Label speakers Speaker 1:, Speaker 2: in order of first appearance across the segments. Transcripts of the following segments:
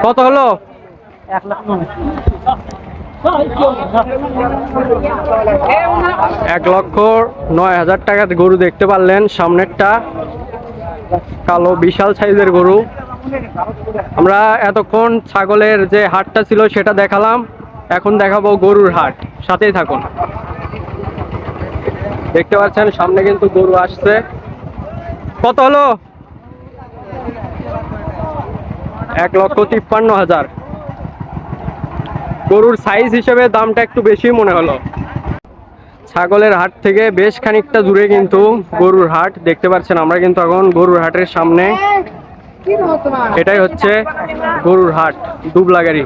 Speaker 1: কত হলো? 1,09,000 টাকা গরু দেখতে পারলেন। সামনেরটা কালো বিশাল সাইজের গরু। আমরা এতক্ষণ ছাগলের যে হাটটা ছিল সেটা দেখালাম, এখন দেখাবো গরুর হাট। সাথেই থাকুন। দেখতে পাচ্ছেন সামনে কিন্তু গরু আসছে। কত হলো? 1,53,000। গরুর সাইজ হিসেবে দামটা একটু বেশি মনে হলো। ছাগলের হাট থেকে বেশ খানিকটা দূরে কিন্তু গরুর হাট দেখতে পাচ্ছেন। আমরা কিন্তু এখন গরুর হাটের সামনে। এটাই হচ্ছে গরুর হাট, দুবলাগাড়ি।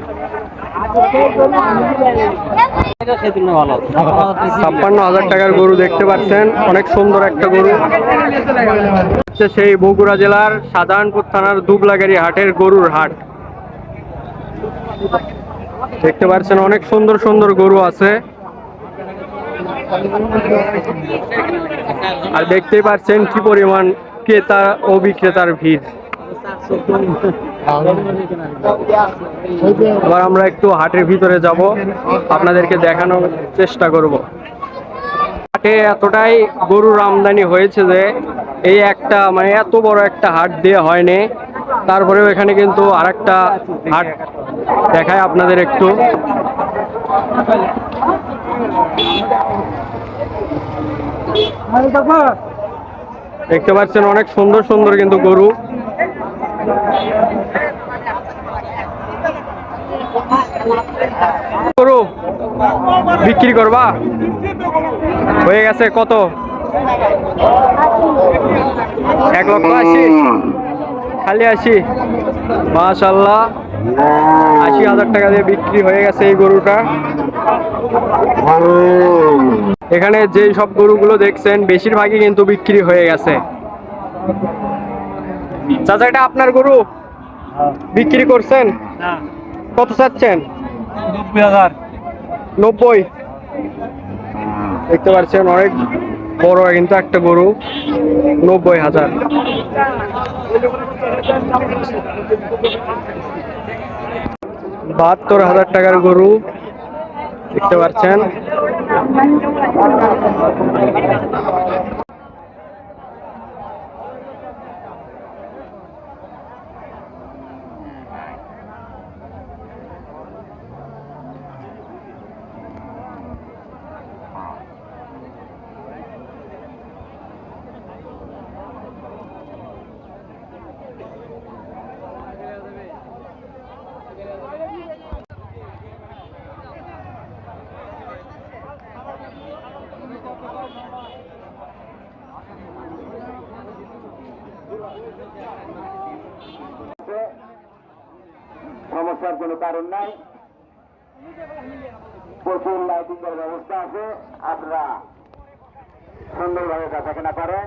Speaker 1: 56,000 টাকার গরু দেখতে পাচ্ছেন, অনেক সুন্দর একটা গরু। হচ্ছে সেই বগুড়া জেলার শাহজাহানপুর থানার দুবলাগাড়ি হাটের গরুর হাট। দেখতে পাচ্ছেন অনেক সুন্দর সুন্দর গরু আছে। আর দেখতেই পাচ্ছেন কি পরিমাণ ক্রেতা ও বিক্রেতার ভিড়। এবার আমরা একটু হাটের ভিতরে যাব, আপনাদেরকে দেখানোর চেষ্টা করব। হাটে এতটাই গরুর আমদানি হয়েছে যে এই একটা মানে এত বড় একটা হাট দিয়ে হয়নি। তারপরেও এখানে কিন্তু আরেকটা হাট দেখায় আপনাদের একটু। দেখতে পাচ্ছেন অনেক সুন্দর সুন্দর কিন্তু গরু। গরু বিক্রি করবা? হয়ে গেছে। কত? 1,80,000। খালি 80? মাশাআল্লাহ, 80,000 টাকা দিয়ে বিক্রি হয়ে গেছে এই গরুটা। এখানে যে সব গরুগুলো দেখছেন বেশিরভাগই কিন্তু বিক্রি হয়ে গেছে। চাচা, এটা আপনার গরু? বিক্রি করছেন? কত চাচ্ছেন?
Speaker 2: 90,000।
Speaker 1: 90? দেখতে পাচ্ছেন অনেক বড় কিন্তু একটা গরু। 90,000। 72,000 টাকার গরু দেখতে পাচ্ছেন।
Speaker 3: সমস্যার কোনো কারণ নাই, প্রচুর লাইটিং এর ব্যবস্থা আছে, আপনারা সুন্দরভাবে বেচা কেনা করেন।